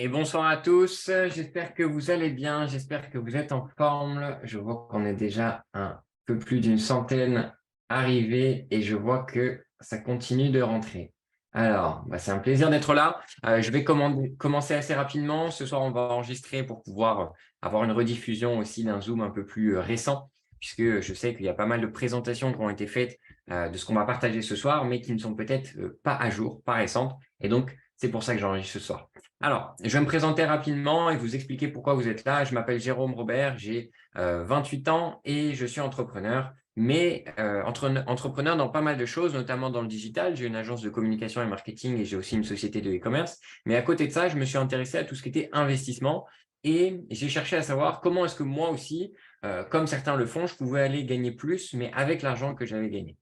Et bonsoir à tous, j'espère que vous allez bien, j'espère que vous êtes en forme. Je vois qu'on est déjà un peu plus d'une centaine arrivés et je vois que ça continue de rentrer. Alors, c'est un plaisir d'être là. Je vais commencer assez rapidement. Ce soir, on va enregistrer pour pouvoir avoir une rediffusion aussi d'un Zoom un peu plus récent, puisque je sais qu'il y a pas mal de présentations qui ont été faites de ce qu'on va partager ce soir, mais qui ne sont peut-être pas à jour, pas récentes. Et donc, c'est pour ça que j'enregistre ce soir. Alors, je vais me présenter rapidement et vous expliquer pourquoi vous êtes là. Je m'appelle Jérôme Robert, j'ai 28 ans et je suis entrepreneur, mais entrepreneur dans pas mal de choses, notamment dans le digital. J'ai une agence de communication et marketing et j'ai aussi une société de e-commerce. Mais à côté de ça, je me suis intéressé à tout ce qui était investissement et j'ai cherché à savoir comment est-ce que moi aussi, comme certains le font, je pouvais aller gagner plus, mais avec l'argent que j'avais gagné.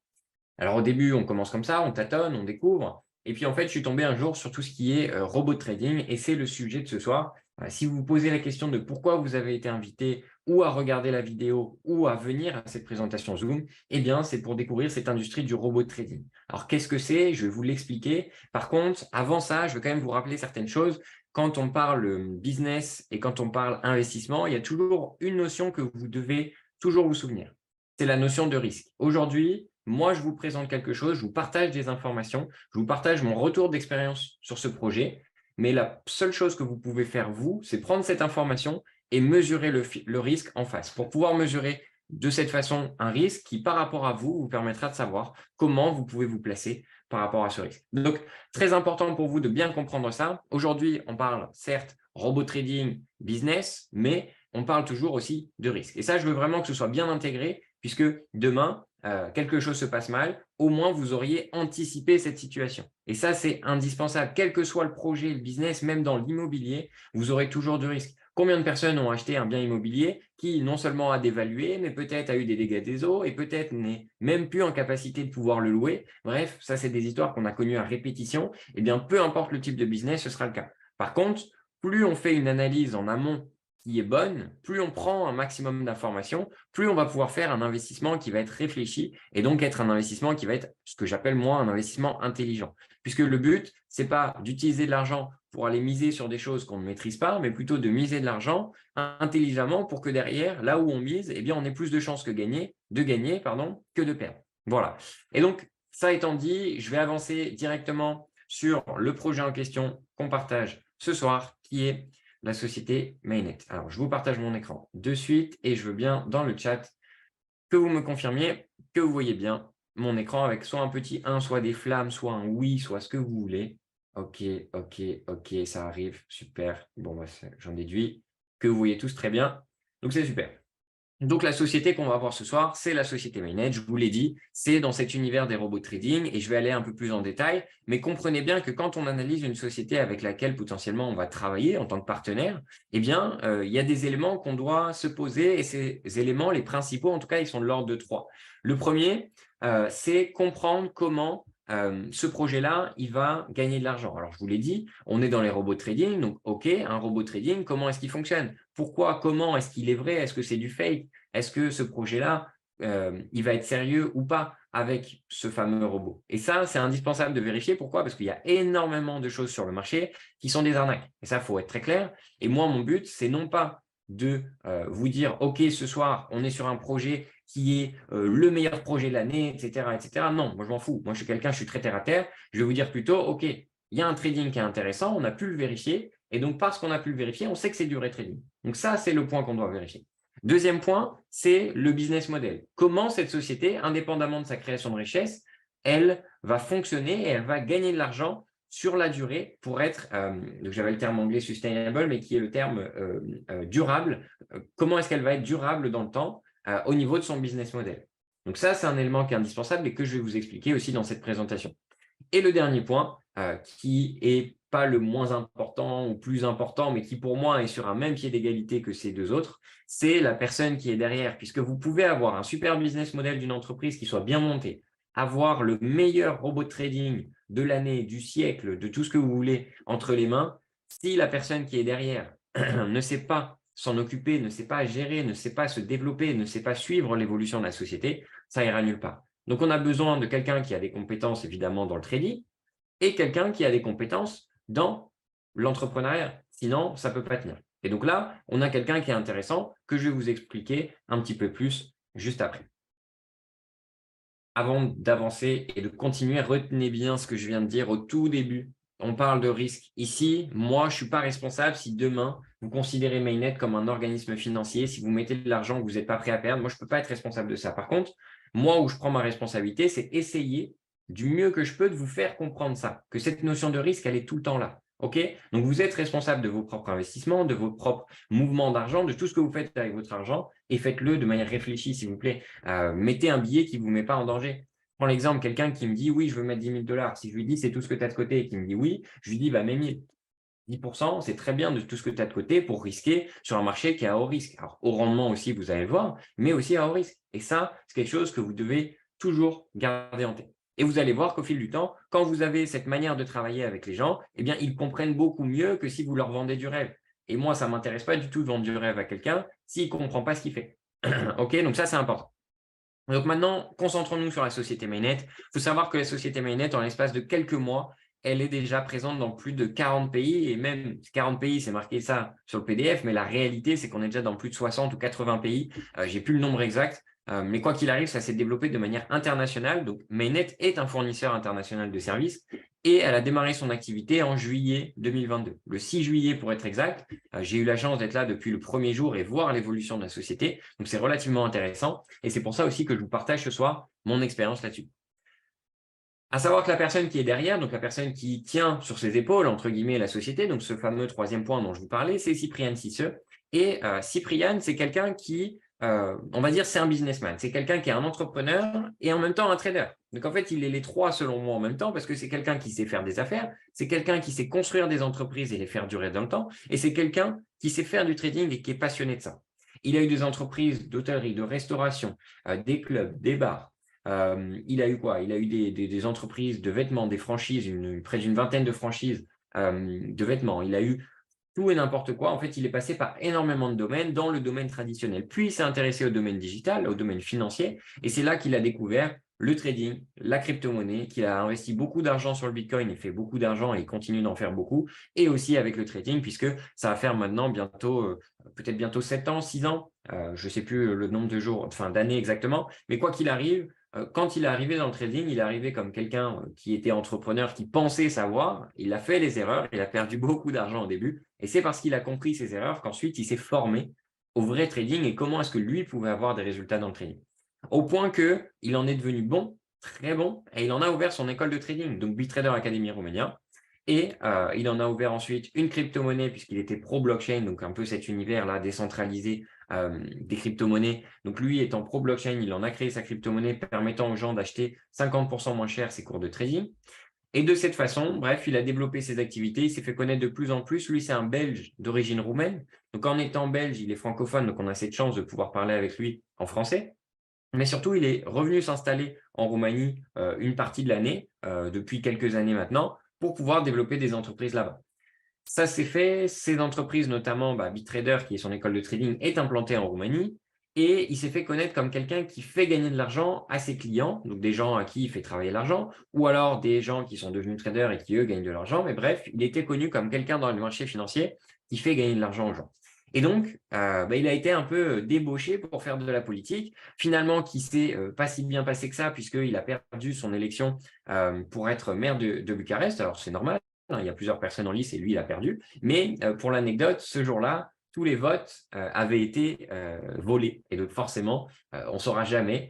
Alors au début, on commence comme ça, on tâtonne, on découvre. Et puis en fait, je suis tombé un jour sur tout ce qui est robot trading et c'est le sujet de ce soir. Si vous vous posez la question de pourquoi vous avez été invité ou à regarder la vidéo ou à venir à cette présentation Zoom, eh bien, c'est pour découvrir cette industrie du robot trading. Alors qu'est-ce que c'est? Je vais vous l'expliquer. Par contre, avant ça, je vais quand même vous rappeler certaines choses. Quand on parle business et quand on parle investissement, il y a toujours une notion que vous devez toujours vous souvenir. C'est la notion de risque. Aujourd'hui, moi, je vous présente quelque chose, je vous partage des informations, je vous partage mon retour d'expérience sur ce projet, mais la seule chose que vous pouvez faire, vous, c'est prendre cette information et mesurer le risque en face. Pour pouvoir mesurer de cette façon un risque qui, par rapport à vous, vous permettra de savoir comment vous pouvez vous placer par rapport à ce risque. Donc, très important pour vous de bien comprendre ça. Aujourd'hui, on parle certes robot trading, business, mais on parle toujours aussi de risque. Et ça, je veux vraiment que ce soit bien intégré, puisque demain, quelque chose se passe mal, au moins vous auriez anticipé cette situation. Et ça, c'est indispensable. Quel que soit le projet, le business, même dans l'immobilier, vous aurez toujours du risque. Combien de personnes ont acheté un bien immobilier qui non seulement a dévalué, mais peut-être a eu des dégâts des eaux et peut-être n'est même plus en capacité de pouvoir le louer. Bref, ça, c'est des histoires qu'on a connues à répétition. Eh bien, peu importe le type de business, ce sera le cas. Par contre, plus on fait une analyse en amont qui est bonne, plus on prend un maximum d'informations, plus on va pouvoir faire un investissement qui va être réfléchi et donc être un investissement qui va être ce que j'appelle moi un investissement intelligent. Puisque le but, ce n'est pas d'utiliser de l'argent pour aller miser sur des choses qu'on ne maîtrise pas, mais plutôt de miser de l'argent intelligemment pour que derrière, là où on mise, eh bien, on ait plus de chances que de gagner que de perdre. Voilà. Et donc, ça étant dit, je vais avancer directement sur le projet en question qu'on partage ce soir, qui est la société Mainnet. Alors, je vous partage mon écran de suite et je veux bien dans le chat que vous me confirmiez que vous voyez bien mon écran avec soit un petit 1, soit des flammes, soit un oui, soit ce que vous voulez. OK, OK, OK, ça arrive, super. Bon, j'en déduis que vous voyez tous très bien. Donc, c'est super. Donc, la société qu'on va voir ce soir, c'est la société Mainnet. Je vous l'ai dit, c'est dans cet univers des robots de trading et je vais aller un peu plus en détail. Mais comprenez bien que quand on analyse une société avec laquelle potentiellement on va travailler en tant que partenaire, eh bien, il y a des éléments qu'on doit se poser et ces éléments, les principaux, en tout cas, ils sont de l'ordre de 3. Le premier, c'est comprendre comment ce projet-là, il va gagner de l'argent. Alors, je vous l'ai dit, on est dans les robots de trading, donc OK, un robot de trading, comment est-ce qu'il fonctionne? Pourquoi? Comment? Est-ce qu'il est vrai? Est-ce que c'est du fake? Est-ce que ce projet-là, il va être sérieux ou pas avec ce fameux robot? Et ça, c'est indispensable de vérifier. Pourquoi? Parce qu'il y a énormément de choses sur le marché qui sont des arnaques. Et ça, il faut être très clair. Et moi, mon but, c'est non pas de vous dire, OK, ce soir, on est sur un projet qui est le meilleur projet de l'année, etc., etc. Non, moi, je m'en fous. Moi, je suis quelqu'un, je suis très terre à terre. Je vais vous dire plutôt, OK, il y a un trading qui est intéressant, on a pu le vérifier. Et donc, parce qu'on a pu le vérifier, on sait que c'est du vrai trading. Donc, ça, c'est le point qu'on doit vérifier. Deuxième point, c'est le business model. Comment cette société, indépendamment de sa création de richesse, elle va fonctionner et elle va gagner de l'argent sur la durée pour être, donc j'avais le terme anglais sustainable, mais qui est le terme durable. Comment est-ce qu'elle va être durable dans le temps au niveau de son business model? Donc ça, c'est un élément qui est indispensable et que je vais vous expliquer aussi dans cette présentation. Et le dernier point, qui est pas le moins important ou plus important, mais qui pour moi est sur un même pied d'égalité que ces deux autres, c'est la personne qui est derrière, puisque vous pouvez avoir un super business model d'une entreprise qui soit bien monté, avoir le meilleur robot de trading de l'année, du siècle, de tout ce que vous voulez entre les mains, si la personne qui est derrière ne sait pas s'en occuper, ne sait pas gérer, ne sait pas se développer, ne sait pas suivre l'évolution de la société, ça ira nulle part. Donc, on a besoin de quelqu'un qui a des compétences, évidemment, dans le trading et quelqu'un qui a des compétences dans l'entrepreneuriat. Sinon, ça ne peut pas tenir. Et donc là, on a quelqu'un qui est intéressant que je vais vous expliquer un petit peu plus juste après. Avant d'avancer et de continuer, retenez bien ce que je viens de dire au tout début. On parle de risque. Ici, moi, je ne suis pas responsable si demain, vous considérez Mainnet comme un organisme financier, si vous mettez de l'argent que vous n'êtes pas prêt à perdre. Moi, je ne peux pas être responsable de ça. Par contre, moi, où je prends ma responsabilité, c'est essayer du mieux que je peux de vous faire comprendre ça, que cette notion de risque, elle est tout le temps là. OK? Donc, vous êtes responsable de vos propres investissements, de vos propres mouvements d'argent, de tout ce que vous faites avec votre argent et faites-le de manière réfléchie, s'il vous plaît. Mettez un billet qui ne vous met pas en danger. Je prends l'exemple, quelqu'un qui me dit oui, je veux mettre 10 000 $. Si je lui dis c'est tout ce que tu as de côté et qu'il me dit oui, je lui dis bah, mets 1000. 10%, c'est très bien de tout ce que tu as de côté pour risquer sur un marché qui est à haut risque. Alors, au rendement aussi, vous allez le voir, mais aussi à haut risque. Et ça, c'est quelque chose que vous devez toujours garder en tête. Et vous allez voir qu'au fil du temps, quand vous avez cette manière de travailler avec les gens, eh bien, ils comprennent beaucoup mieux que si vous leur vendez du rêve. Et moi, ça ne m'intéresse pas du tout de vendre du rêve à quelqu'un s'il ne comprend pas ce qu'il fait. OK, donc ça, c'est important. Donc maintenant, concentrons-nous sur la société Mainnet. Il faut savoir que la société Mainnet, en l'espace de quelques mois, elle est déjà présente dans plus de 40 pays. Et même 40 pays, c'est marqué ça sur le PDF, mais la réalité, c'est qu'on est déjà dans plus de 60 ou 80 pays. Je n'ai plus le nombre exact. Mais quoi qu'il arrive, ça s'est développé de manière internationale. Donc, Mainnet est un fournisseur international de services et elle a démarré son activité en juillet 2022. Le 6 juillet, pour être exact, j'ai eu la chance d'être là depuis le premier jour et voir l'évolution de la société. Donc, c'est relativement intéressant. Et c'est pour ça aussi que je vous partage ce soir mon expérience là-dessus. À savoir que la personne qui est derrière, donc la personne qui tient sur ses épaules, entre guillemets, la société, donc ce fameux troisième point dont je vous parlais, c'est Cyprian Cisseux. Et Cyprian, c'est quelqu'un qui, on va dire, c'est un businessman. C'est quelqu'un qui est un entrepreneur et en même temps un trader. Donc en fait, il est les trois selon moi en même temps parce que c'est quelqu'un qui sait faire des affaires, c'est quelqu'un qui sait construire des entreprises et les faire durer dans le temps, et c'est quelqu'un qui sait faire du trading et qui est passionné de ça. Il a eu des entreprises d'hôtellerie, de restauration, des clubs, des bars. Il a eu quoi? Il a eu des entreprises de vêtements, des franchises, près d'une vingtaine de franchises de vêtements. Il a eu tout et n'importe quoi. En fait, il est passé par énormément de domaines dans le domaine traditionnel. Puis, il s'est intéressé au domaine digital, au domaine financier. Et c'est là qu'il a découvert le trading, la crypto-monnaie, qu'il a investi beaucoup d'argent sur le Bitcoin et fait beaucoup d'argent et il continue d'en faire beaucoup. Et aussi avec le trading, puisque ça va faire maintenant bientôt, peut-être bientôt 7 ans, 6 ans. Je ne sais plus le nombre de jours, enfin d'années exactement. Mais quoi qu'il arrive, quand il est arrivé dans le trading, il est arrivé comme quelqu'un qui était entrepreneur, qui pensait savoir. Il a fait les erreurs, il a perdu beaucoup d'argent au début. Et c'est parce qu'il a compris ses erreurs qu'ensuite, il s'est formé au vrai trading et comment est-ce que lui pouvait avoir des résultats dans le trading. Au point qu'il en est devenu bon, très bon, et il en a ouvert son école de trading, donc BitTrader Academy Romania. Et il en a ouvert ensuite une crypto-monnaie puisqu'il était pro-blockchain, donc un peu cet univers-là décentralisé des crypto-monnaies. Donc lui, étant pro-blockchain, il en a créé sa crypto-monnaie permettant aux gens d'acheter 50% moins cher ses cours de trading. Et de cette façon, bref, il a développé ses activités, il s'est fait connaître de plus en plus. Lui, c'est un Belge d'origine roumaine. Donc en étant belge, il est francophone, donc on a cette chance de pouvoir parler avec lui en français. Mais surtout, il est revenu s'installer en Roumanie une partie de l'année, depuis quelques années maintenant, pour pouvoir développer des entreprises là-bas. Ça s'est fait, ces entreprises, notamment BitTrader, qui est son école de trading, est implantée en Roumanie et il s'est fait connaître comme quelqu'un qui fait gagner de l'argent à ses clients, donc des gens à qui il fait travailler l'argent, ou alors des gens qui sont devenus traders et qui, eux, gagnent de l'argent. Mais bref, il était connu comme quelqu'un dans le marché financier qui fait gagner de l'argent aux gens. Et donc, il a été un peu débauché pour faire de la politique, finalement, qui s'est pas si bien passé que ça, puisqu'il a perdu son élection pour être maire de Bucarest. Alors, c'est normal. Il y a plusieurs personnes en lice et lui, il a perdu. Mais pour l'anecdote, ce jour-là, tous les votes avaient été volés. Et donc, forcément, on ne saura jamais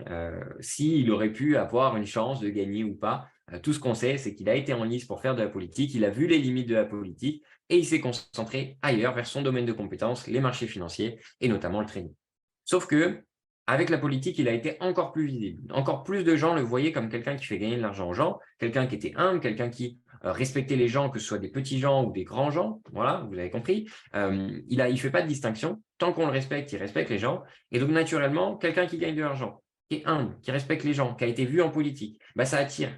s'il aurait pu avoir une chance de gagner ou pas. Tout ce qu'on sait, c'est qu'il a été en lice pour faire de la politique, il a vu les limites de la politique et il s'est concentré ailleurs vers son domaine de compétences, les marchés financiers et notamment le trading. Sauf que, avec la politique, il a été encore plus visible. Encore plus de gens le voyaient comme quelqu'un qui fait gagner de l'argent aux gens, quelqu'un qui était humble, quelqu'un qui respectait les gens, que ce soit des petits gens ou des grands gens. Voilà, vous avez compris. Il ne fait pas de distinction. Tant qu'on le respecte, il respecte les gens. Et donc, naturellement, quelqu'un qui gagne de l'argent, qui est humble, qui respecte les gens, qui a été vu en politique, ça attire.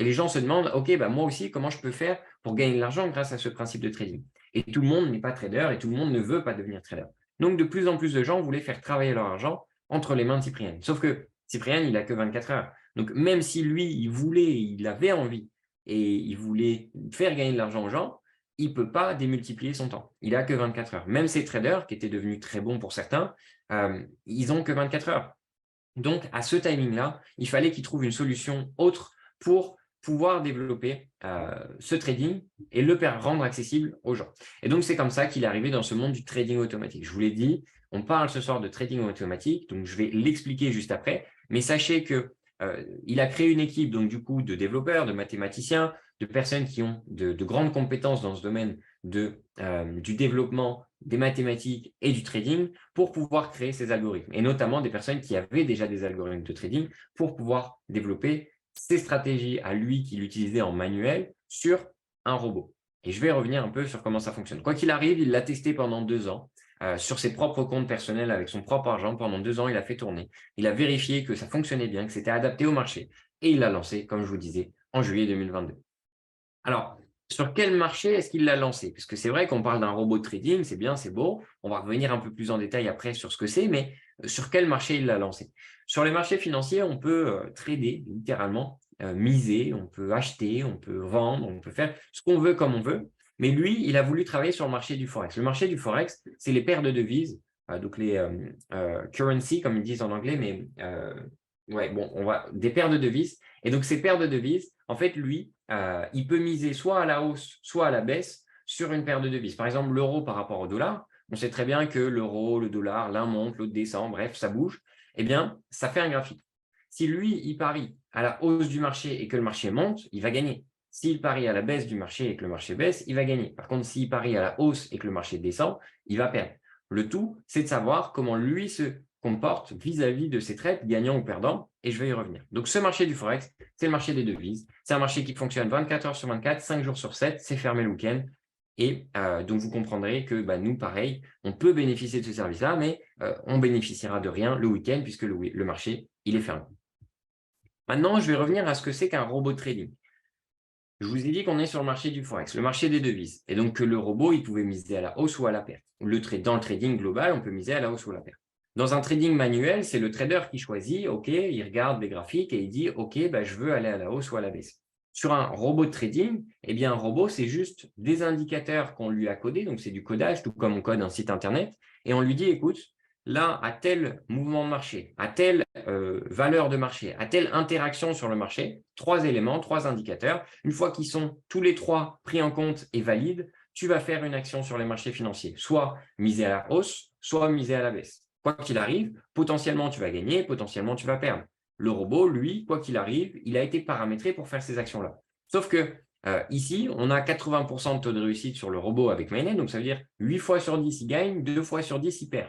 Et les gens se demandent, OK, moi aussi, comment je peux faire pour gagner de l'argent grâce à ce principe de trading? Et tout le monde n'est pas trader et tout le monde ne veut pas devenir trader. Donc, de plus en plus de gens voulaient faire travailler leur argent entre les mains de Cyprien. Sauf que Cyprien, il n'a que 24 heures. Donc, même si lui, il voulait, il avait envie et il voulait faire gagner de l'argent aux gens, il ne peut pas démultiplier son temps. Il n'a que 24 heures. Même ces traders, qui étaient devenus très bons pour certains, ils n'ont que 24 heures. Donc, à ce timing-là, il fallait qu'il trouve une solution autre pour pouvoir développer ce trading et le rendre accessible aux gens. Et donc, c'est comme ça qu'il est arrivé dans ce monde du trading automatique. Je vous l'ai dit, on parle ce soir de trading automatique, donc je vais l'expliquer juste après. Mais sachez qu'il a créé une équipe, donc du coup, de développeurs, de mathématiciens, de personnes qui ont de grandes compétences dans ce domaine du développement, des mathématiques et du trading pour pouvoir créer ces algorithmes, et notamment des personnes qui avaient déjà des algorithmes de trading pour pouvoir développer ces stratégies à lui qu'il utilisait en manuel sur un robot. Et je vais revenir un peu sur comment ça fonctionne. Quoi qu'il arrive, il l'a testé pendant 2 ans sur ses propres comptes personnels avec son propre argent. Pendant 2 ans, il a fait tourner. Il a vérifié que ça fonctionnait bien, que c'était adapté au marché. Et il l'a lancé, comme je vous disais, en juillet 2022. Alors, sur quel marché est-ce qu'il l'a lancé? Parce que c'est vrai qu'on parle d'un robot de trading, c'est bien, c'est beau. On va revenir un peu plus en détail après sur ce que c'est, mais sur quel marché il l'a lancé? Sur les marchés financiers, on peut trader, littéralement, miser, on peut acheter, on peut vendre, on peut faire ce qu'on veut comme on veut. Mais lui, il a voulu travailler sur le marché du Forex. Le marché du Forex, c'est les paires de devises, donc les currency, comme ils disent en anglais, mais ouais, bon, des paires de devises. Et donc, ces paires de devises, en fait, lui, il peut miser soit à la hausse, soit à la baisse sur une paire de devises. Par exemple, l'euro par rapport au dollar, on sait très bien que l'euro, le dollar, l'un monte, l'autre descend, bref, ça bouge. Eh bien, ça fait un graphique. Si lui, il parie à la hausse du marché et que le marché monte, il va gagner. S'il parie à la baisse du marché et que le marché baisse, il va gagner. Par contre, s'il parie à la hausse et que le marché descend, il va perdre. Le tout, c'est de savoir comment lui se comporte vis-à-vis de ses trades, gagnants ou perdants, et je vais y revenir. Donc, ce marché du Forex, c'est le marché des devises. C'est un marché qui fonctionne 24 heures sur 24, 5 jours sur 7, c'est fermé le week-end. Et donc, vous comprendrez que nous, pareil, on peut bénéficier de ce service-là, mais on bénéficiera de rien le week-end puisque le marché, il est fermé. Maintenant, je vais revenir à ce que c'est qu'un robot de trading. Je vous ai dit qu'on est sur le marché du Forex, le marché des devises, et donc que le robot, il pouvait miser à la hausse ou à la perte. Dans le trading global, on peut miser à la hausse ou à la perte. Dans un trading manuel, c'est le trader qui choisit, OK, il regarde les graphiques et il dit, OK, je veux aller à la hausse ou à la baisse. Sur un robot de trading, eh bien, un robot, c'est juste des indicateurs qu'on lui a codés, donc c'est du codage, tout comme on code un site Internet, et on lui dit, écoute, là, à tel mouvement de marché, à telle valeur de marché, à telle interaction sur le marché, 3 éléments, 3 indicateurs. Une fois qu'ils sont tous les 3 pris en compte et valides, tu vas faire une action sur les marchés financiers, soit miser à la hausse, soit miser à la baisse. Quoi qu'il arrive, potentiellement tu vas gagner, potentiellement tu vas perdre. Le robot, lui, quoi qu'il arrive, il a été paramétré pour faire ces actions-là. Sauf que ici, on a 80% de taux de réussite sur le robot avec Mainnet, donc ça veut dire 8 fois sur 10, il gagne, 2 fois sur 10, il perd.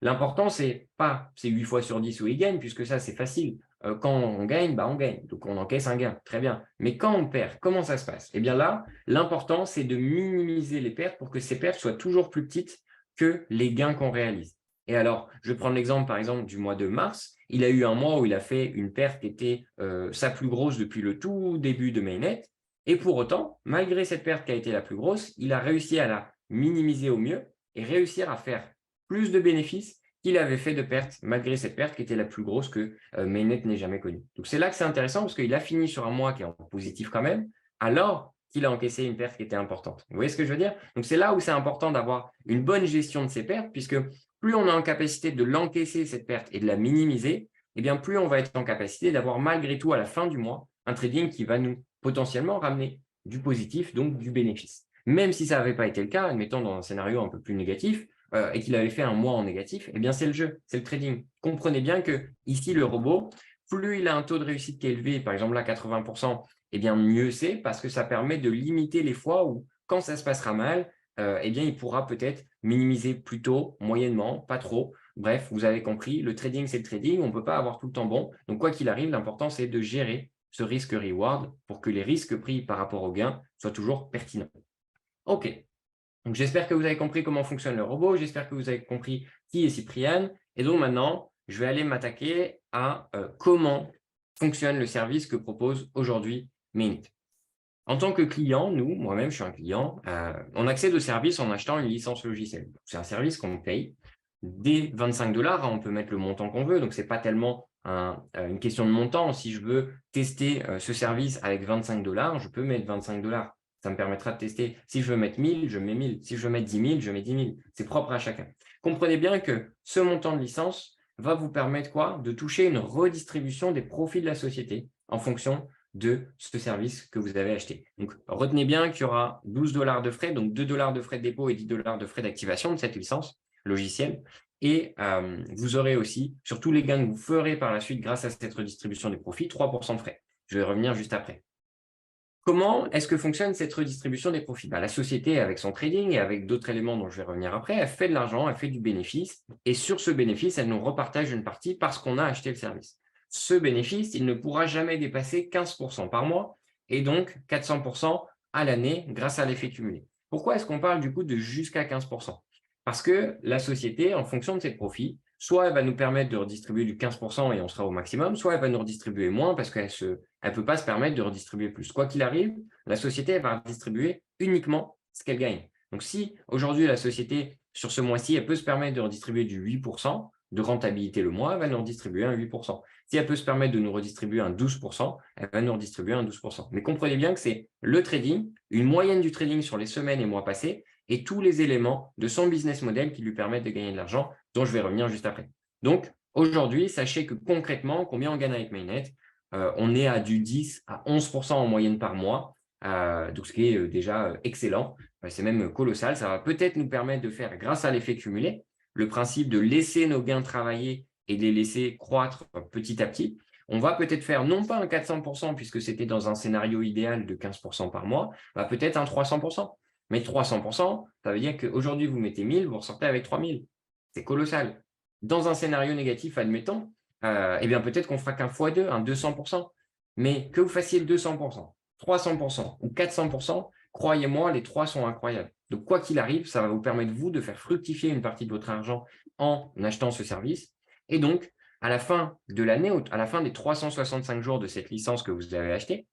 L'important, c'est pas c'est 8 fois sur 10 où il gagne, puisque ça, c'est facile. Quand on gagne, on gagne. Donc, on encaisse un gain. Très bien. Mais quand on perd, comment ça se passe? Eh bien là, l'important, c'est de minimiser les pertes pour que ces pertes soient toujours plus petites que les gains qu'on réalise. Et alors, je vais prendre l'exemple, par exemple, du mois de mars. Il a eu un mois où il a fait une perte qui était sa plus grosse depuis le tout début de Mainnet. Et pour autant, malgré cette perte qui a été la plus grosse, il a réussi à la minimiser au mieux et réussir à faire plus de bénéfices qu'il avait fait de pertes, malgré cette perte qui était la plus grosse que Mainnet n'ait jamais connue. Donc, c'est là que c'est intéressant parce qu'il a fini sur un mois qui est en positif quand même, alors qu'il a encaissé une perte qui était importante. Vous voyez ce que je veux dire? Donc, c'est là où c'est important d'avoir une bonne gestion de ces pertes, puisque plus on est en capacité de l'encaisser, cette perte, et de la minimiser, eh bien, plus on va être en capacité d'avoir malgré tout à la fin du mois un trading qui va nous potentiellement ramener du positif, donc du bénéfice. Même si ça n'avait pas été le cas, admettons dans un scénario un peu plus négatif, et qu'il avait fait un mois en négatif, eh bien c'est le jeu, c'est le trading. Comprenez bien que ici, le robot, plus il a un taux de réussite qui est élevé, par exemple là 80%, eh bien mieux c'est parce que ça permet de limiter les fois où, quand ça se passera mal, eh bien il pourra peut-être minimiser plus tôt, moyennement, pas trop. Bref, vous avez compris, le trading, c'est le trading, on ne peut pas avoir tout le temps bon. Donc quoi qu'il arrive, l'important, c'est de gérer ce risque-reward pour que les risques pris par rapport aux gains soient toujours pertinents. OK. Donc, j'espère que vous avez compris comment fonctionne le robot. J'espère que vous avez compris qui est Cyprian. Et donc, maintenant, je vais aller m'attaquer à comment fonctionne le service que propose aujourd'hui Mainnet. En tant que client, moi-même, je suis un client, on accède au service en achetant une licence logicielle. C'est un service qu'on paye dès 25 $. On peut mettre le montant qu'on veut. Donc, ce n'est pas tellement une question de montant. Si je veux tester ce service avec 25 $, je peux mettre 25 $. Ça me permettra de tester. Si je veux mettre 1000, je mets 1000. Si je veux mettre 10 000, je mets 10 000. C'est propre à chacun. Comprenez bien que ce montant de licence va vous permettre quoi? De toucher une redistribution des profits de la société en fonction de ce service que vous avez acheté. Donc, retenez bien qu'il y aura 12 $ de frais, donc 2 $ de frais de dépôt et 10 $ de frais d'activation de cette licence logicielle. Et vous aurez aussi, sur tous les gains que vous ferez par la suite grâce à cette redistribution des profits, 3% de frais. Je vais revenir juste après. Comment est-ce que fonctionne cette redistribution des profits? La société, avec son trading et avec d'autres éléments dont je vais revenir après, elle fait de l'argent, elle fait du bénéfice. Et sur ce bénéfice, elle nous repartage une partie parce qu'on a acheté le service. Ce bénéfice, il ne pourra jamais dépasser 15% par mois et donc 400% à l'année grâce à l'effet cumulé. Pourquoi est-ce qu'on parle du coup de jusqu'à 15%? Parce que la société, en fonction de ses profits, soit elle va nous permettre de redistribuer du 15% et on sera au maximum, soit elle va nous redistribuer moins parce qu'elle ne peut pas se permettre de redistribuer plus. Quoi qu'il arrive, la société elle va redistribuer uniquement ce qu'elle gagne. Donc si aujourd'hui la société, sur ce mois-ci, elle peut se permettre de redistribuer du 8% de rentabilité le mois, elle va nous redistribuer un 8%. Si elle peut se permettre de nous redistribuer un 12%, elle va nous redistribuer un 12%. Mais comprenez bien que c'est le trading, une moyenne du trading sur les semaines et mois passés, et tous les éléments de son business model qui lui permettent de gagner de l'argent, dont je vais revenir juste après. Donc, aujourd'hui, sachez que concrètement, combien on gagne avec Mainnet? On est à du 10 à 11% en moyenne par mois, donc ce qui est déjà excellent. C'est même colossal. Ça va peut-être nous permettre de faire, grâce à l'effet cumulé, le principe de laisser nos gains travailler et de les laisser croître petit à petit. On va peut-être faire non pas un 400%, puisque c'était dans un scénario idéal de 15% par mois, peut-être un 300%. Mais 300%, ça veut dire qu'aujourd'hui, vous mettez 1000, vous ressortez avec 3000. C'est colossal. Dans un scénario négatif, admettons, eh bien peut-être qu'on fera qu'un x2, un 200%. Mais que vous fassiez le 200%, 300% ou 400%, croyez-moi, les trois sont incroyables. Donc, quoi qu'il arrive, ça va vous permettre, vous, de faire fructifier une partie de votre argent en achetant ce service. Et donc, à la fin de l'année, à la fin des 365 jours de cette licence que vous avez achetée,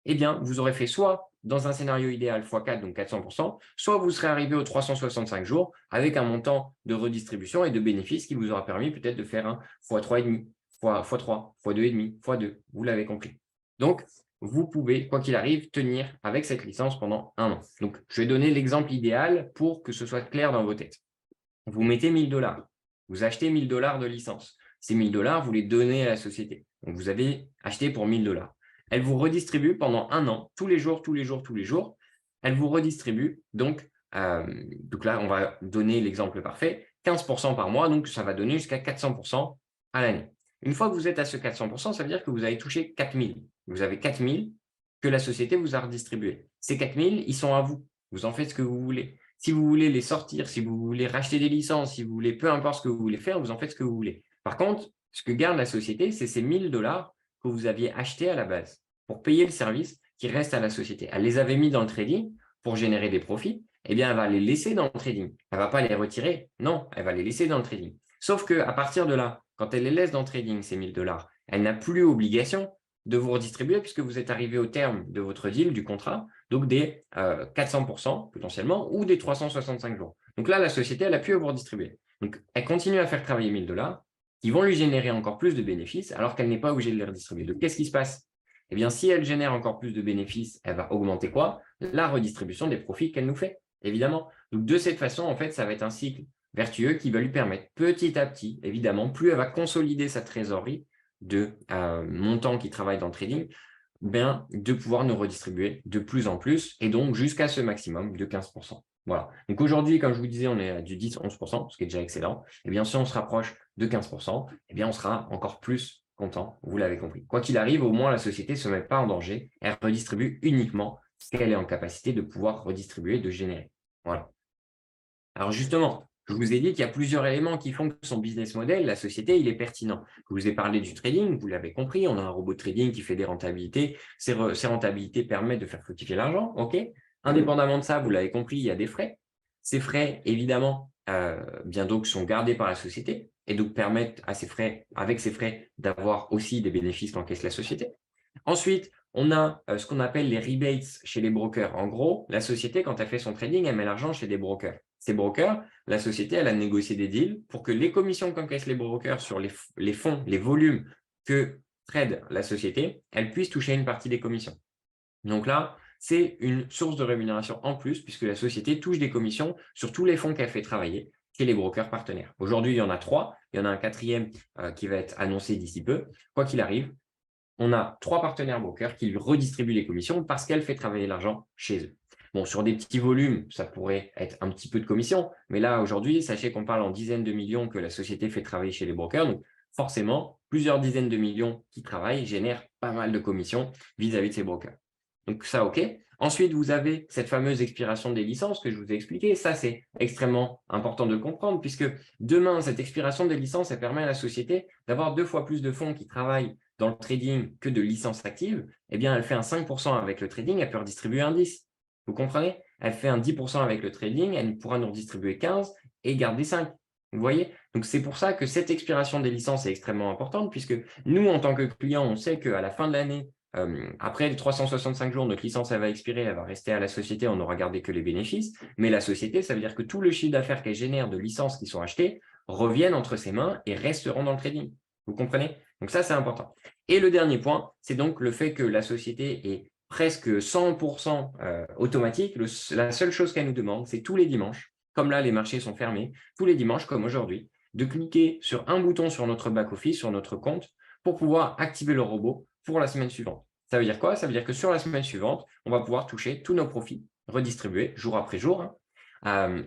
eh bien, vous aurez fait soit dans un scénario idéal x4, donc 400%, soit vous serez arrivé aux 365 jours avec un montant de redistribution et de bénéfices qui vous aura permis peut-être de faire un x3,5, x3, x2,5, x2. Vous l'avez compris. Donc, vous pouvez, quoi qu'il arrive, tenir avec cette licence pendant un an. Donc, je vais donner l'exemple idéal pour que ce soit clair dans vos têtes. Vous mettez 1000 $. Vous achetez 1000 $ de licence. Ces 1000 $, vous les donnez à la société. Donc, vous avez acheté pour 1000 $. Elle vous redistribue pendant un an, tous les jours, tous les jours, tous les jours. Elle vous redistribue, donc là, on va donner l'exemple parfait, 15% par mois, donc ça va donner jusqu'à 400% à l'année. Une fois que vous êtes à ce 400%, ça veut dire que vous avez touché 4000. Vous avez 4000 que la société vous a redistribués. Ces 4000, ils sont à vous. Vous en faites ce que vous voulez. Si vous voulez les sortir, si vous voulez racheter des licences, si vous voulez, peu importe ce que vous voulez faire, vous en faites ce que vous voulez. Par contre, ce que garde la société, c'est ces 1000 $ que vous aviez achetés à la base pour payer le service qui reste à la société. Elle les avait mis dans le trading pour générer des profits, eh bien, elle va les laisser dans le trading. Elle ne va pas les retirer. Non, elle va les laisser dans le trading. Sauf qu'à partir de là, quand elle les laisse dans le trading, ces 1000 $, elle n'a plus obligation de vous redistribuer puisque vous êtes arrivé au terme de votre deal, du contrat, donc des 400% potentiellement ou des 365 jours. Donc là, la société, elle a pu vous redistribuer. Donc, elle continue à faire travailler 1000 $ qui vont lui générer encore plus de bénéfices alors qu'elle n'est pas obligée de les redistribuer. Donc, qu'est-ce qui se passe? Eh bien, si elle génère encore plus de bénéfices, elle va augmenter quoi? La redistribution des profits qu'elle nous fait, évidemment. Donc, de cette façon, en fait, ça va être un cycle vertueux qui va lui permettre petit à petit, évidemment, plus elle va consolider sa trésorerie de montants qui travaillent dans le trading, bien, de pouvoir nous redistribuer de plus en plus et donc jusqu'à ce maximum de 15%. Voilà. Donc aujourd'hui, comme je vous disais, on est à du 10-11%, ce qui est déjà excellent. Et bien, si on se rapproche de 15%, eh bien, on sera encore plus content, vous l'avez compris. Quoi qu'il arrive, au moins, la société ne se met pas en danger. Elle redistribue uniquement ce qu'elle est en capacité de pouvoir redistribuer, de générer. Voilà. Alors justement, je vous ai dit qu'il y a plusieurs éléments qui font que son business model, la société, il est pertinent. Je vous ai parlé du trading, vous l'avez compris, on a un robot de trading qui fait des rentabilités. Ces rentabilités permettent de faire fructifier l'argent, ok? Indépendamment de ça, vous l'avez compris, il y a des frais. Ces frais, évidemment, bien donc, sont gardés par la société et donc permettent à ces frais, avec ces frais, d'avoir aussi des bénéfices qu'encaisse la société. Ensuite, on a ce qu'on appelle les rebates chez les brokers. En gros, la société, quand elle fait son trading, elle met l'argent chez des brokers. Ces brokers, la société, elle a négocié des deals pour que les commissions qu'encaissent les brokers sur les fonds, les volumes que trade la société, elle puisse toucher une partie des commissions. Donc là, c'est une source de rémunération en plus puisque la société touche des commissions sur tous les fonds qu'elle fait travailler chez les brokers partenaires. Aujourd'hui, il y en a 3, il y en a un 4e qui va être annoncé d'ici peu. Quoi qu'il arrive, on a 3 partenaires brokers qui lui redistribuent les commissions parce qu'elle fait travailler l'argent chez eux. Bon, sur des petits volumes, ça pourrait être un petit peu de commission, mais là, aujourd'hui, sachez qu'on parle en dizaines de millions que la société fait travailler chez les brokers. Donc, forcément, plusieurs dizaines de millions qui travaillent génèrent pas mal de commissions vis-à-vis de ces brokers. Donc, ça, OK. Ensuite, vous avez cette fameuse expiration des licences que je vous ai expliqué. Ça, c'est extrêmement important de le comprendre puisque demain, cette expiration des licences, elle permet à la société d'avoir 2 fois plus de fonds qui travaillent dans le trading que de licences actives. Eh bien, elle fait un 5% avec le trading, elle peut redistribuer un 10. Vous comprenez? Elle fait un 10% avec le trading, elle pourra nous redistribuer 15 et garder 5. Vous voyez? Donc, c'est pour ça que cette expiration des licences est extrêmement importante puisque nous, en tant que clients, on sait qu'à la fin de l'année, après les 365 jours, notre licence elle va expirer, elle va rester à la société, on n'aura gardé que les bénéfices. Mais la société, ça veut dire que tout le chiffre d'affaires qu'elle génère de licences qui sont achetées reviennent entre ses mains et resteront dans le trading. Vous comprenez? Donc ça, c'est important. Et le dernier point, c'est donc le fait que la société est presque 100% automatique. La seule chose qu'elle nous demande, c'est tous les dimanches, comme là, les marchés sont fermés, tous les dimanches, comme aujourd'hui, de cliquer sur un bouton sur notre back-office, sur notre compte, pour pouvoir activer le robot pour la semaine suivante. Ça veut dire quoi? Ça veut dire que sur la semaine suivante, on va pouvoir toucher tous nos profits redistribués jour après jour.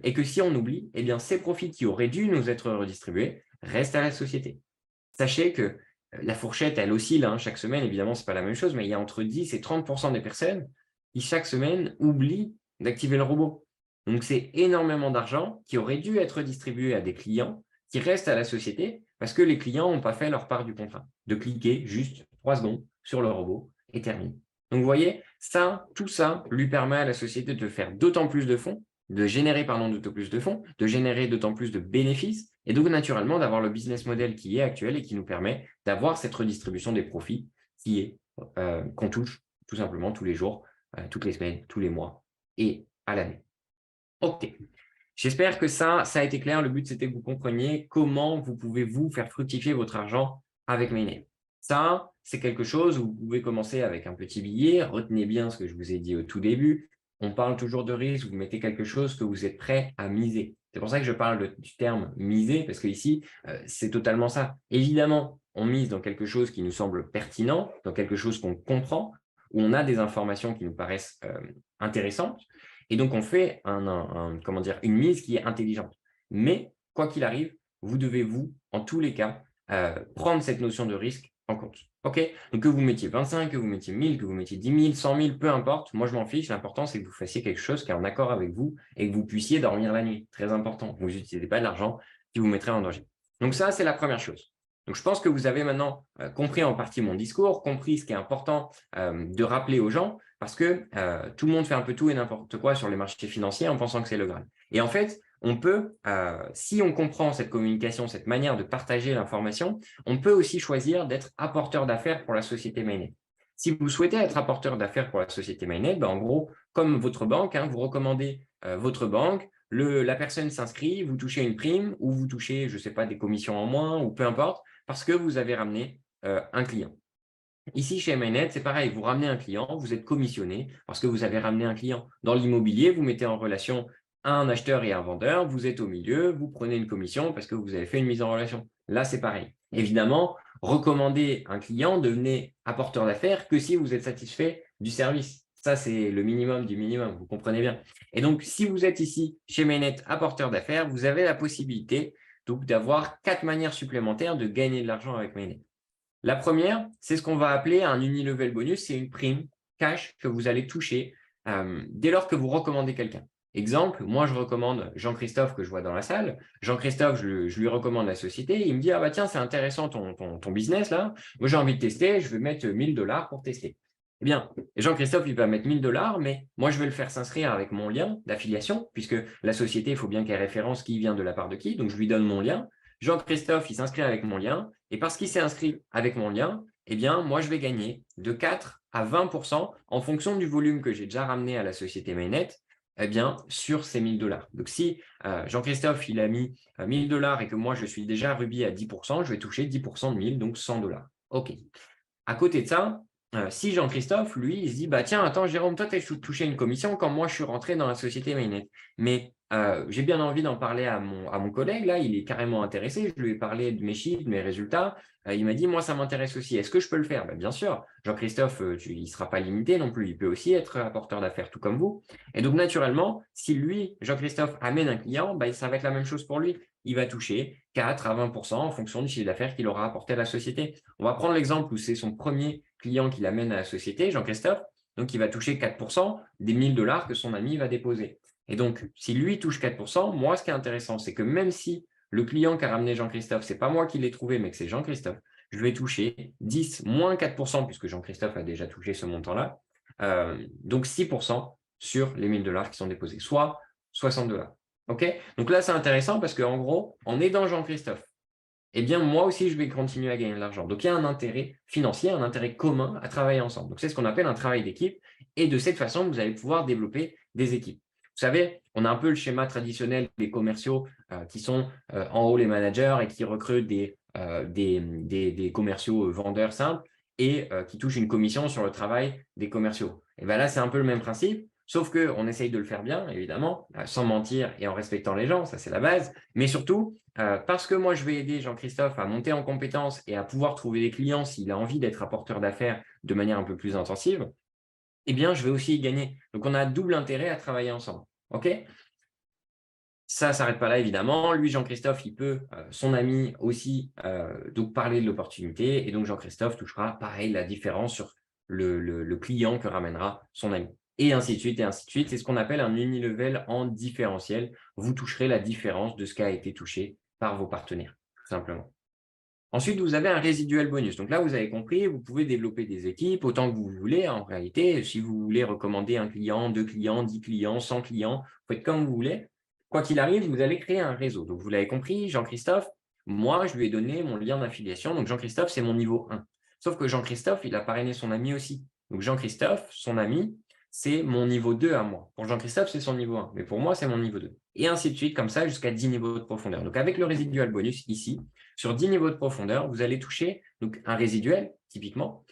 Et que si on oublie, eh bien, ces profits qui auraient dû nous être redistribués restent à la société. Sachez que la fourchette, elle oscille chaque semaine. Évidemment, ce n'est pas la même chose, mais il y a entre 10 et 30% des personnes qui, chaque semaine, oublient d'activer le robot. Donc, c'est énormément d'argent qui aurait dû être distribué à des clients qui restent à la société parce que les clients n'ont pas fait leur part du contrat. De cliquer juste 3 secondes sur le robot et terminé. Donc, vous voyez, tout ça lui permet à la société de faire d'autant plus de fonds, de générer d'autant plus de fonds, de générer d'autant plus de bénéfices et donc naturellement d'avoir le business model qui est actuel et qui nous permet d'avoir cette redistribution des profits qui est qu'on touche tout simplement tous les jours, toutes les semaines, tous les mois et à l'année. OK. J'espère que ça a été clair. Le but, c'était que vous compreniez comment vous pouvez vous faire fructifier votre argent avec Mainnet. Ça, c'est quelque chose où vous pouvez commencer avec un petit billet. Retenez bien ce que je vous ai dit au tout début. On parle toujours de risque. Vous mettez quelque chose que vous êtes prêt à miser. C'est pour ça que je parle du terme miser, parce qu'ici, c'est totalement ça. Évidemment, on mise dans quelque chose qui nous semble pertinent, dans quelque chose qu'on comprend, où on a des informations qui nous paraissent intéressantes. Et donc, on fait une mise qui est intelligente. Mais, quoi qu'il arrive, vous devez, en tous les cas, prendre cette notion de risque en compte. OK? Donc, que vous mettiez 25, que vous mettiez 1000, que vous mettiez 10 000, 100 000, peu importe. Moi, je m'en fiche. L'important, c'est que vous fassiez quelque chose qui est en accord avec vous et que vous puissiez dormir la nuit. Très important. Vous n'utilisez pas de l'argent qui vous mettrait en danger. Donc, ça, c'est la première chose. Donc, je pense que vous avez maintenant compris en partie mon discours, compris ce qui est important de rappeler aux gens, parce que tout le monde fait un peu tout et n'importe quoi sur les marchés financiers en pensant que c'est le Graal. Et en fait, on peut, si on comprend cette communication, cette manière de partager l'information, on peut aussi choisir d'être apporteur d'affaires pour la société Mainnet. Si vous souhaitez être apporteur d'affaires pour la société Mainnet, en gros, comme votre banque, vous recommandez votre banque, la personne s'inscrit, vous touchez une prime ou vous touchez, je ne sais pas, des commissions en moins ou peu importe, parce que vous avez ramené un client. Ici, chez Mainnet, c'est pareil, vous ramenez un client, vous êtes commissionné parce que vous avez ramené un client. Dans l'immobilier, vous mettez en relation un acheteur et un vendeur, vous êtes au milieu, vous prenez une commission parce que vous avez fait une mise en relation. Là, c'est pareil. Évidemment, recommander un client, devenez apporteur d'affaires que si vous êtes satisfait du service. Ça, c'est le minimum du minimum, vous comprenez bien. Et donc, si vous êtes ici chez Mainnet apporteur d'affaires, vous avez la possibilité d'avoir 4 manières supplémentaires de gagner de l'argent avec Mainnet. La première, c'est ce qu'on va appeler un unilevel bonus, c'est une prime cash que vous allez toucher dès lors que vous recommandez quelqu'un. Exemple, moi je recommande Jean-Christophe que je vois dans la salle. Jean-Christophe, je lui recommande la société. Il me dit, ah bah tiens, c'est intéressant ton business là. Moi j'ai envie de tester, je vais mettre 1000 $ pour tester. Eh bien, Jean-Christophe, il va mettre 1000 $, mais moi je vais le faire s'inscrire avec mon lien d'affiliation, puisque la société, il faut bien qu'elle référence qui vient de la part de qui. Donc je lui donne mon lien. Jean-Christophe, il s'inscrit avec mon lien. Et parce qu'il s'est inscrit avec mon lien, eh bien, moi, je vais gagner de 4 à 20% en fonction du volume que j'ai déjà ramené à la société Mainnet, sur ces 1000 $. Donc, si Jean-Christophe, il a mis 1000 $ et que moi, je suis déjà Ruby à 10%, je vais toucher 10% de 1000, donc 100 $. OK. À côté de ça, si Jean-Christophe, lui, il se dit, bah, tiens, attends, Jérôme, toi, tu as touché une commission quand moi, je suis rentré dans la société Mainnet. Mais j'ai bien envie d'en parler à mon collègue, là, il est carrément intéressé. Je lui ai parlé de mes chiffres, de mes résultats. Il m'a dit, moi, ça m'intéresse aussi. Est-ce que je peux le faire? Bien sûr, Jean-Christophe, il ne sera pas limité non plus. Il peut aussi être apporteur d'affaires, tout comme vous. Et donc, naturellement, si lui, Jean-Christophe, amène un client, ça va être la même chose pour lui. Il va toucher 4 à 20% en fonction du chiffre d'affaires qu'il aura apporté à la société. On va prendre l'exemple où c'est son premier client qui l'amène à la société, Jean-Christophe, donc il va toucher 4% des 1000 $ que son ami va déposer. Et donc, si lui touche 4%, moi, ce qui est intéressant, c'est que même si le client qui a ramené Jean-Christophe, ce n'est pas moi qui l'ai trouvé, mais que c'est Jean-Christophe, je vais toucher 10 moins 4%, puisque Jean-Christophe a déjà touché ce montant-là, donc 6% sur les 1000 $ qui sont déposés, soit 60 $. OK? Donc là, c'est intéressant parce qu'en gros, en aidant Jean-Christophe, eh bien, moi aussi, je vais continuer à gagner de l'argent. Donc, il y a un intérêt financier, un intérêt commun à travailler ensemble. Donc, c'est ce qu'on appelle un travail d'équipe. Et de cette façon, vous allez pouvoir développer des équipes. Vous savez, on a un peu le schéma traditionnel des commerciaux qui sont en haut les managers et qui recrutent des commerciaux vendeurs simples et qui touchent une commission sur le travail des commerciaux. Et bien là, c'est un peu le même principe, sauf qu'on essaye de le faire bien, évidemment, sans mentir et en respectant les gens, ça c'est la base, mais surtout, parce que moi, je vais aider Jean-Christophe à monter en compétences et à pouvoir trouver des clients s'il a envie d'être apporteur d'affaires de manière un peu plus intensive, eh bien, je vais aussi y gagner. Donc, on a double intérêt à travailler ensemble. OK? Ça ne s'arrête pas là, évidemment. Lui, Jean-Christophe, il peut, son ami aussi, donc parler de l'opportunité. Et donc, Jean-Christophe touchera, pareil, la différence sur le client que ramènera son ami. Et ainsi de suite, et ainsi de suite. C'est ce qu'on appelle un unilevel en différentiel. Vous toucherez la différence de ce qui a été touché par vos partenaires, tout simplement. Ensuite, vous avez un résiduel bonus. Donc là, vous avez compris, vous pouvez développer des équipes autant que vous voulez. En réalité, si vous voulez recommander un client, 2 clients, 10 clients, 100 clients, vous faites comme vous voulez. Quoi qu'il arrive, vous allez créer un réseau. Donc, vous l'avez compris, Jean-Christophe, moi, je lui ai donné mon lien d'affiliation. Donc, Jean-Christophe, c'est mon niveau 1. Sauf que Jean-Christophe, il a parrainé son ami aussi. Donc, Jean-Christophe, son ami, c'est mon niveau 2 à moi. Pour Jean-Christophe, c'est son niveau 1. Mais pour moi, c'est mon niveau 2. Et ainsi de suite, comme ça, jusqu'à 10 niveaux de profondeur. Donc, avec le résiduel bonus ici, sur 10 niveaux de profondeur, vous allez toucher donc, un résiduel, typiquement,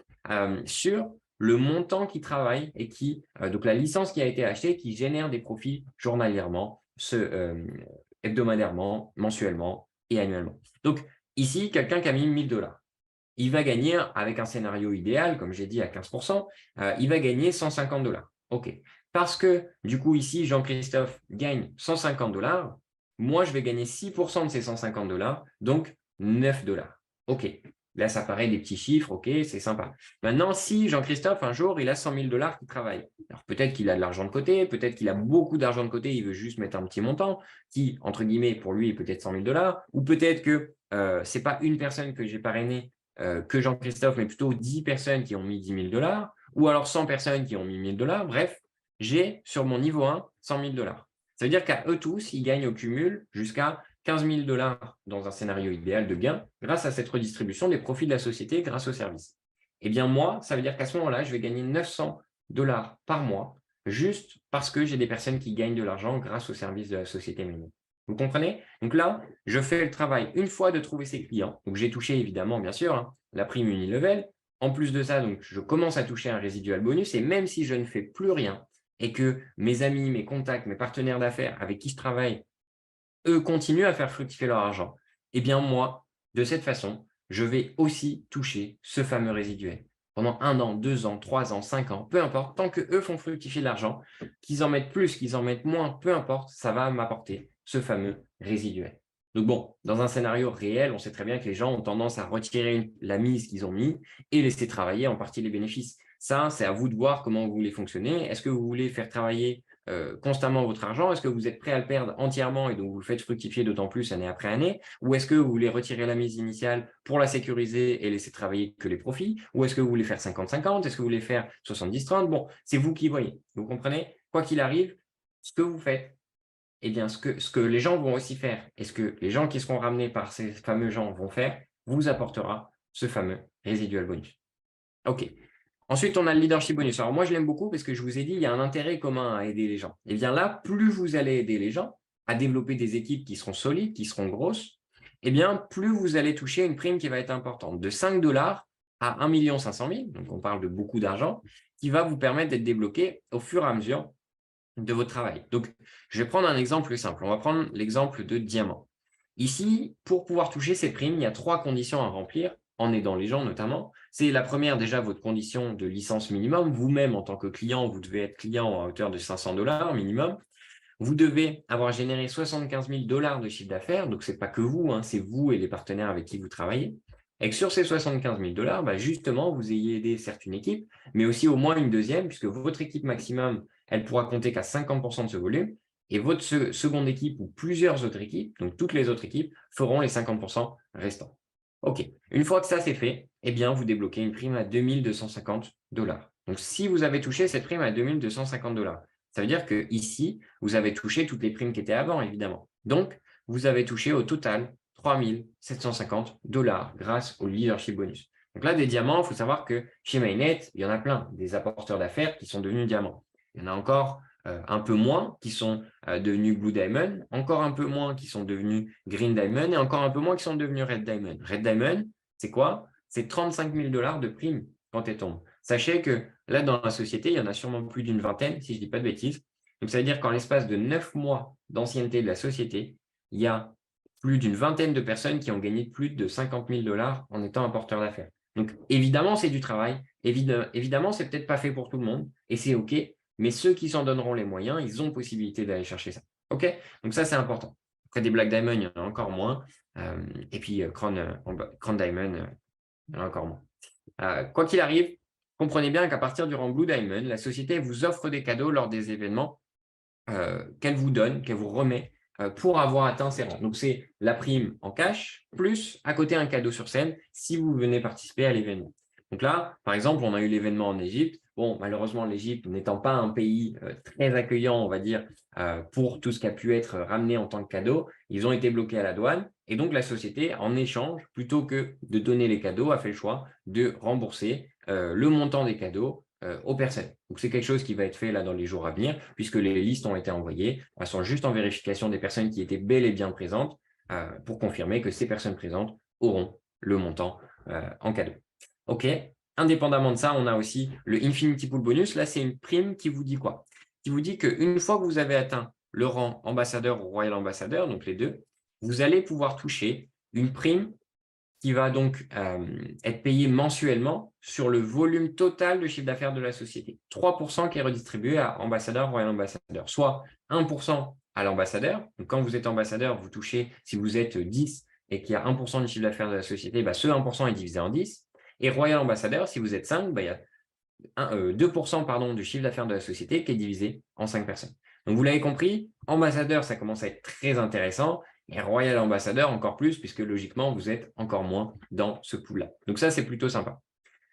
sur le montant qui travaille et qui, donc la licence qui a été achetée, qui génère des profits journalièrement, hebdomadairement, mensuellement et annuellement. Donc, ici, quelqu'un qui a mis 1000 $. Il va gagner, avec un scénario idéal, comme j'ai dit à 15%, il va gagner 150 $. OK. Parce que, du coup, ici, Jean-Christophe gagne 150 $, moi, je vais gagner 6% de ces 150 $, donc 9 $. OK. Là, ça paraît des petits chiffres, OK, c'est sympa. Maintenant, si Jean-Christophe, un jour, il a 100 000 $ qui travaille, alors peut-être qu'il a de l'argent de côté, peut-être qu'il a beaucoup d'argent de côté, il veut juste mettre un petit montant qui, entre guillemets, pour lui, est peut-être 100 000 $, ou peut-être que ce n'est pas une personne que j'ai parrainé que Jean-Christophe, mais plutôt 10 personnes qui ont mis 10 000 $, ou alors 100 personnes qui ont mis 1 000 $. Bref, j'ai sur mon niveau 1 100 000 $. Ça veut dire qu'à eux tous, ils gagnent au cumul jusqu'à 15 000 $ dans un scénario idéal de gain grâce à cette redistribution des profits de la société grâce au service. Eh bien, moi, ça veut dire qu'à ce moment-là, je vais gagner 900 $ par mois juste parce que j'ai des personnes qui gagnent de l'argent grâce au service de la société Mainnet. Vous comprenez? Donc là, je fais le travail une fois de trouver ses clients. Donc, j'ai touché évidemment, bien sûr, la prime unilevel. En plus de ça, donc, je commence à toucher un résidual bonus et même si je ne fais plus rien et que mes amis, mes contacts, mes partenaires d'affaires avec qui je travaille, eux continuent à faire fructifier leur argent, eh bien moi, de cette façon, je vais aussi toucher ce fameux résiduel. Pendant 1 an, 2 ans, 3 ans, 5 ans, peu importe, tant qu'eux font fructifier l'argent, qu'ils en mettent plus, qu'ils en mettent moins, peu importe, ça va m'apporter ce fameux résiduel. Donc bon, dans un scénario réel, on sait très bien que les gens ont tendance à retirer la mise qu'ils ont mis et laisser travailler en partie les bénéfices. Ça, c'est à vous de voir comment vous voulez fonctionner. Est-ce que vous voulez faire travailler constamment votre argent? Est-ce que vous êtes prêt à le perdre entièrement et donc vous le faites fructifier d'autant plus année après année? Ou est-ce que vous voulez retirer la mise initiale pour la sécuriser et laisser travailler que les profits? Ou est-ce que vous voulez faire 50-50? Est-ce que vous voulez faire 70-30? Bon, c'est vous qui voyez. Vous comprenez? Quoi qu'il arrive, ce que vous faites, eh bien, ce que les gens vont aussi faire et ce que les gens qui seront ramenés par ces fameux gens vont faire, vous apportera ce fameux résidual bonus. OK. Ensuite, on a le leadership bonus. Alors, moi, je l'aime beaucoup parce que je vous ai dit, il y a un intérêt commun à aider les gens. Et bien là, plus vous allez aider les gens à développer des équipes qui seront solides, qui seront grosses, eh bien, plus vous allez toucher une prime qui va être importante, de 5 $ à 1 500 000, donc on parle de beaucoup d'argent, qui va vous permettre d'être débloqué au fur et à mesure de votre travail. Donc, je vais prendre un exemple simple. On va prendre l'exemple de diamant. Ici, pour pouvoir toucher ces primes, il y a 3 conditions à remplir, en aidant les gens notamment. C'est la première, déjà, votre condition de licence minimum. Vous-même, en tant que client, vous devez être client à hauteur de 500 $ minimum. Vous devez avoir généré 75 000 $ de chiffre d'affaires. Donc, ce n'est pas que vous, hein, c'est vous et les partenaires avec qui vous travaillez. Et que sur ces 75 000 $, justement, vous ayez aidé certes une équipe, mais aussi au moins une deuxième, puisque votre équipe maximum, elle pourra compter qu'à 50% de ce volume. Et votre seconde équipe ou plusieurs autres équipes, donc toutes les autres équipes, feront les 50% restants. OK. Une fois que ça c'est fait, eh bien, vous débloquez une prime à 2 250 $. Donc, si vous avez touché cette prime à 2 250 $, ça veut dire qu'ici, vous avez touché toutes les primes qui étaient avant, évidemment. Donc, vous avez touché au total 3 750 $ grâce au leadership bonus. Donc là, des diamants, il faut savoir que chez Mainnet, il y en a plein, des apporteurs d'affaires qui sont devenus diamants. Il y en a encore un peu moins qui sont devenus Blue Diamond, encore un peu moins qui sont devenus Green Diamond et encore un peu moins qui sont devenus Red Diamond. Red Diamond, c'est quoi? C'est 35 000 $ de primes quand elles tombent. Sachez que là, dans la société, il y en a sûrement plus d'une vingtaine, si je ne dis pas de bêtises. Donc, ça veut dire qu'en l'espace de 9 mois d'ancienneté de la société, il y a plus d'une vingtaine de personnes qui ont gagné plus de 50 000 $ en étant apporteurs d'affaires. Donc, évidemment, c'est du travail. Évidemment, ce n'est peut-être pas fait pour tout le monde et c'est OK. Mais ceux qui s'en donneront les moyens, ils ont possibilité d'aller chercher ça. OK? Donc, ça, c'est important. Après, des Black Diamond, il y en a encore moins. Et puis, Crown Diamond, il y en a encore moins. Quoi qu'il arrive, comprenez bien qu'à partir du rang Blue Diamond, la société vous offre des cadeaux lors des événements qu'elle vous donne, qu'elle vous remet pour avoir atteint ces rangs. Donc, c'est la prime en cash, plus à côté un cadeau sur scène si vous venez participer à l'événement. Donc là, par exemple, on a eu l'événement en Égypte. Bon, malheureusement, l'Égypte n'étant pas un pays très accueillant, on va dire, pour tout ce qui a pu être ramené en tant que cadeau, ils ont été bloqués à la douane. Et donc, la société, en échange, plutôt que de donner les cadeaux, a fait le choix de rembourser le montant des cadeaux aux personnes. Donc, c'est quelque chose qui va être fait là dans les jours à venir, puisque les listes ont été envoyées. Elles sont juste en vérification des personnes qui étaient bel et bien présentes pour confirmer que ces personnes présentes auront le montant en cadeau. OK. Indépendamment de ça, on a aussi le Infinity Pool Bonus. Là, c'est une prime qui vous dit quoi? Qui vous dit qu'une fois que vous avez atteint le rang ambassadeur ou royal ambassadeur, donc les deux, vous allez pouvoir toucher une prime qui va donc être payé mensuellement sur le volume total de chiffre d'affaires de la société. 3% qui est redistribué à ambassadeur, royal ambassadeur, soit 1% à l'ambassadeur. Donc, quand vous êtes ambassadeur, vous touchez, si vous êtes 10 et qu'il y a 1% du chiffre d'affaires de la société, ce 1% est divisé en 10. Et royal ambassadeur, si vous êtes 5, il y a 2% du chiffre d'affaires de la société qui est divisé en 5 personnes. Donc, vous l'avez compris, ambassadeur, ça commence à être très intéressant. Et royal ambassadeur, encore plus, puisque logiquement, vous êtes encore moins dans ce pool-là. Donc ça, c'est plutôt sympa.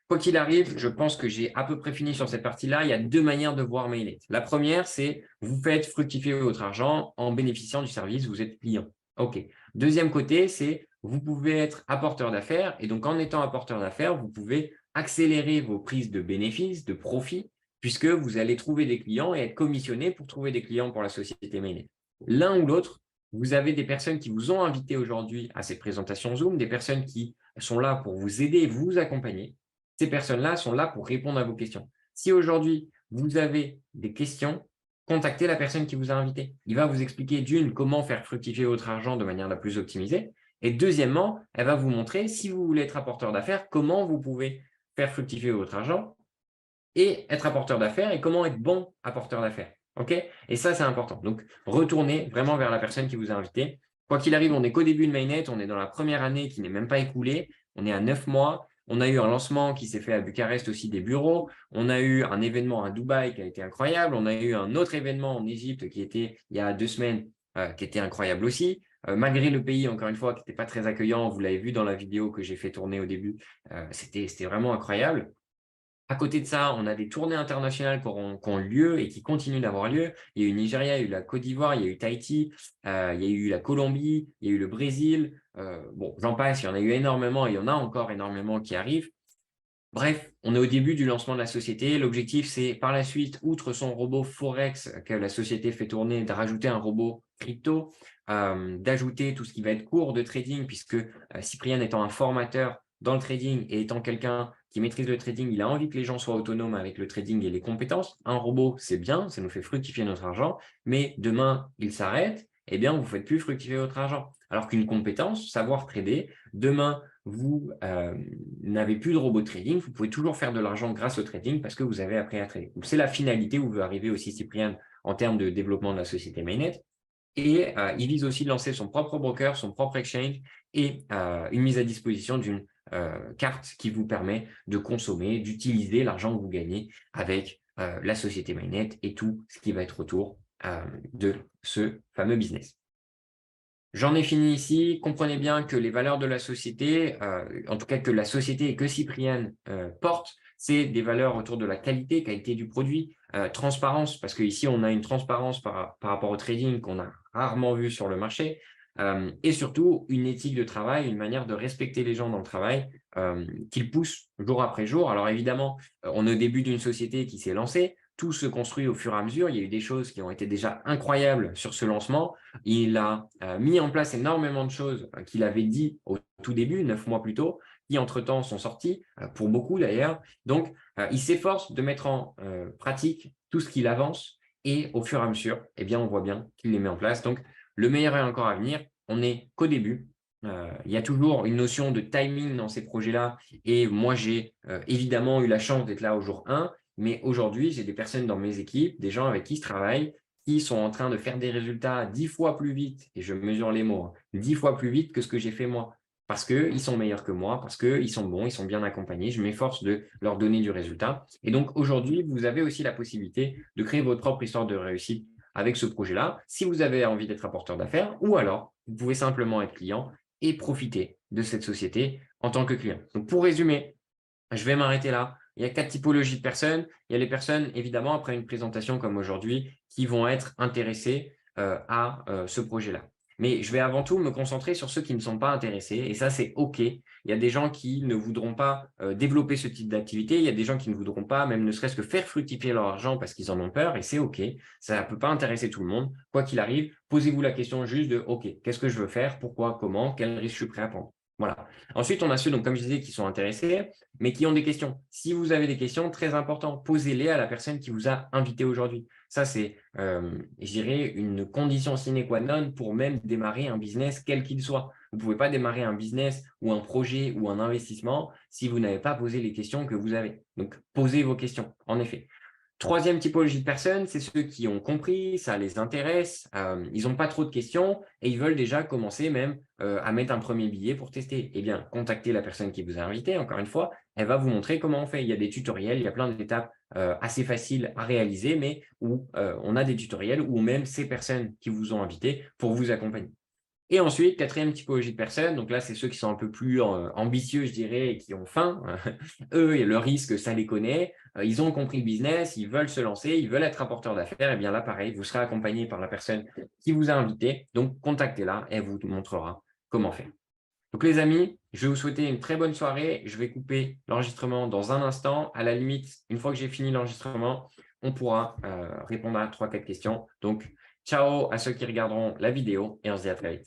Quoi qu'il arrive, je pense que j'ai à peu près fini sur cette partie-là. Il y a 2 manières de voir Mainnet. La première, c'est vous faites fructifier votre argent en bénéficiant du service, vous êtes client. OK. Deuxième côté, c'est vous pouvez être apporteur d'affaires. Et donc, en étant apporteur d'affaires, vous pouvez accélérer vos prises de bénéfices, de profits, puisque vous allez trouver des clients et être commissionné pour trouver des clients pour la société Mainnet. L'un ou l'autre, vous avez des personnes qui vous ont invité aujourd'hui à cette présentation Zoom, des personnes qui sont là pour vous aider, vous accompagner. Ces personnes-là sont là pour répondre à vos questions. Si aujourd'hui, vous avez des questions, contactez la personne qui vous a invité. Il va vous expliquer d'une, comment faire fructifier votre argent de manière la plus optimisée. Et deuxièmement, elle va vous montrer, si vous voulez être apporteur d'affaires, comment vous pouvez faire fructifier votre argent et être apporteur d'affaires et comment être bon apporteur d'affaires. OK? Et ça, c'est important. Donc, retournez vraiment vers la personne qui vous a invité. Quoi qu'il arrive, on n'est qu'au début de Mainnet. On est dans la première année qui n'est même pas écoulée. On est à 9 mois. On a eu un lancement qui s'est fait à Bucarest aussi des bureaux. On a eu un événement à Dubaï qui a été incroyable. On a eu un autre événement en Égypte qui était il y a 2 semaines qui était incroyable aussi. Malgré le pays, encore une fois, qui n'était pas très accueillant, vous l'avez vu dans la vidéo que j'ai fait tourner au début, c'était vraiment incroyable. À côté de ça, on a des tournées internationales qui ont lieu et qui continuent d'avoir lieu. Il y a eu Nigeria, il y a eu la Côte d'Ivoire, il y a eu Tahiti, il y a eu la Colombie, il y a eu le Brésil. Bon, j'en passe, il y en a eu énormément et il y en a encore énormément qui arrivent. Bref, on est au début du lancement de la société. L'objectif, c'est par la suite, outre son robot Forex que la société fait tourner, de rajouter un robot crypto, d'ajouter tout ce qui va être cours de trading, puisque Cyprien étant un formateur, dans le trading et étant quelqu'un qui maîtrise le trading, il a envie que les gens soient autonomes avec le trading et les compétences. Un robot, c'est bien, ça nous fait fructifier notre argent, mais demain, il s'arrête, eh bien, vous ne faites plus fructifier votre argent. Alors qu'une compétence, savoir trader, demain, vous n'avez plus de robot de trading, vous pouvez toujours faire de l'argent grâce au trading parce que vous avez appris à trader. C'est la finalité où veut arriver aussi Cyprien en termes de développement de la société Mainnet. Et il vise aussi de lancer son propre broker, son propre exchange et une mise à disposition d'une carte qui vous permet de consommer, d'utiliser l'argent que vous gagnez avec la société Mainnet et tout ce qui va être autour de ce fameux business. J'en ai fini ici. Comprenez bien que les valeurs de la société, en tout cas que la société et que Cyprien porte, c'est des valeurs autour de la qualité du produit, transparence, parce qu'ici, on a une transparence par rapport au trading qu'on a rarement vu sur le marché, et surtout une éthique de travail, une manière de respecter les gens dans le travail qu'ils poussent jour après jour. Alors évidemment, on est au début d'une société qui s'est lancée. Tout se construit au fur et à mesure. Il y a eu des choses qui ont été déjà incroyables sur ce lancement. Il a mis en place énormément de choses qu'il avait dit au tout début, 9 mois plus tôt, qui entre-temps sont sorties, pour beaucoup d'ailleurs. Donc, il s'efforce de mettre en pratique tout ce qu'il avance et au fur et à mesure, eh bien, on voit bien qu'il les met en place. Donc, le meilleur est encore à venir. On n'est qu'au début. Il y a toujours une notion de timing dans ces projets-là. Et moi, j'ai évidemment eu la chance d'être là au jour 1. Mais aujourd'hui, j'ai des personnes dans mes équipes, des gens avec qui je travaille, qui sont en train de faire des résultats 10 fois plus vite, et je mesure les mots, 10 fois plus vite que ce que j'ai fait moi, parce qu'ils sont meilleurs que moi, parce qu'ils sont bons, ils sont bien accompagnés, je m'efforce de leur donner du résultat. Et donc aujourd'hui, vous avez aussi la possibilité de créer votre propre histoire de réussite avec ce projet-là, si vous avez envie d'être apporteur d'affaires, ou alors vous pouvez simplement être client et profiter de cette société en tant que client. Donc pour résumer, je vais m'arrêter là. Il y a 4 typologies de personnes. Il y a les personnes, évidemment, après une présentation comme aujourd'hui, qui vont être intéressées à ce projet-là. Mais je vais avant tout me concentrer sur ceux qui ne sont pas intéressés. Et ça, c'est OK. Il y a des gens qui ne voudront pas développer ce type d'activité. Il y a des gens qui ne voudront pas, même ne serait-ce que faire fructifier leur argent parce qu'ils en ont peur. Et c'est OK. Ça ne peut pas intéresser tout le monde. Quoi qu'il arrive, posez-vous la question juste de OK, qu'est-ce que je veux faire? Pourquoi? Comment? Quel risque je suis prêt à prendre? Voilà. Ensuite, on a ceux, donc, comme je disais, qui sont intéressés, mais qui ont des questions. Si vous avez des questions, très important, posez-les à la personne qui vous a invité aujourd'hui. Ça, c'est, je dirais, une condition sine qua non pour même démarrer un business, quel qu'il soit. Vous ne pouvez pas démarrer un business ou un projet ou un investissement si vous n'avez pas posé les questions que vous avez. Donc, posez vos questions, en effet. Troisième typologie de personnes, c'est ceux qui ont compris, ça les intéresse, ils n'ont pas trop de questions et ils veulent déjà commencer même à mettre un premier billet pour tester. Eh bien, contactez la personne qui vous a invité, encore une fois, elle va vous montrer comment on fait. Il y a des tutoriels, il y a plein d'étapes assez faciles à réaliser, mais où on a des tutoriels ou même ces personnes qui vous ont invité pour vous accompagner. Et ensuite, quatrième typologie de personnes, donc là, c'est ceux qui sont un peu plus ambitieux, je dirais, et qui ont faim. Eux, le risque, ça les connaît. Ils ont compris le business, ils veulent se lancer, ils veulent être apporteurs d'affaires. Et bien là, pareil, vous serez accompagné par la personne qui vous a invité. Donc, contactez-la, elle vous montrera comment faire. Donc, les amis, je vais vous souhaiter une très bonne soirée. Je vais couper l'enregistrement dans un instant. À la limite, une fois que j'ai fini l'enregistrement, on pourra répondre à 3-4 questions. Donc, ciao à ceux qui regarderont la vidéo et on se dit à très vite.